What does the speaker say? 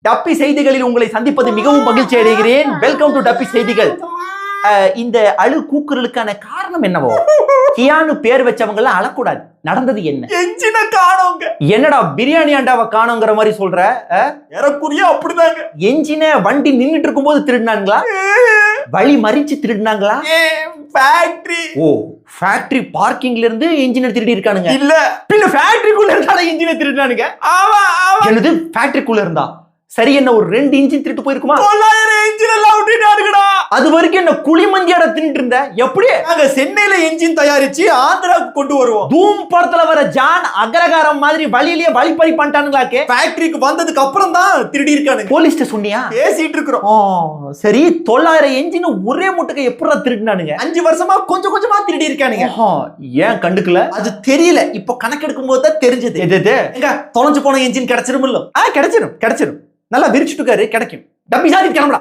டப்பி செய்திகளில் உங்களை சந்திப்பது மிகவும் மகிழ்ச்சி அடைகிறேன். வெல்கம் டு டப்பி செய்திகள். இந்த அழு கூக்குறலுக்கான காரணம் என்னவோ? கியானு பேர் வச்சவங்க எல்லாம் அழக்கூடாது. நடந்தது என்ன? என்ஜின காணோங்க. என்னடா பிரியாணி ஆண்டாவை காணோங்கிற மாதிரி சொல்ற? ஏறக்குறைய அப்படிதாங்க. என்ஜினை வண்டி நின்னுட்டு இருக்கும் போது திருடினாங்களா? வழி மறிச்சு திருடினாங்களா? ஃபேக்டரி. ஓ, ஃபேக்டரி பார்க்கிங்ல இருந்து என்ஜினை திருடி இருக்கானுங்க. இல்ல, பின்ன ஃபேக்டரிக்குள்ள இருந்தால என்ஜினை திருடினானுங்க. ஆமா ஆமா. என்னது ஃபேக்டரிக்குள்ள இருந்தா? சரி, என்ன ஒரு 2 இன்ஜின் திருட்டு போயிருக்குமா? 900 என்ஜின் எல்லாம் விட்டுட்டாருங்கடா. அது வரைக்கும் என்ன குழிமந்தியாட தின்னுட்டு இருந்த? எப்படி? நாங்க சென்னையில என்ஜின் தயாரிச்சு ஆந்திராவுக்கு கொண்டு வருவோம். தூம் படத்துல வர ஜான் அகரகாரம் மாதிரி வழியிலேயே வழிப்பறி பண்ணிட்டானுங்களாக்கே. ஃபேக்டரிக்கு வந்ததுக்கு அப்புறம் தான் திருடி இருக்கானுங்க. போலீஸ்ட்ட சொன்னியா? பேசிட்டு இருக்கிறோம். சரி, 900 என்ஜின் ஒரே முட்டுக்கு எப்படா திருடினானுங்க? 5 வருஷமா கொஞ்சம் கொஞ்சமா திருடி இருக்கானுங்க. ஏன் கண்டுக்கல? அது தெரியல. இப்போ கணக்கெடுக்கும் போது தான் தெரிஞ்சது. எது? எங்க தொலைஞ்சு போன என்ஜின் கிடைச்சிரும் இல்ல? கிடைச்சிரும். நல்லா விரிச்சுட்டு கிடைக்கும். டப்பி சாதி கிளம்பலாம்.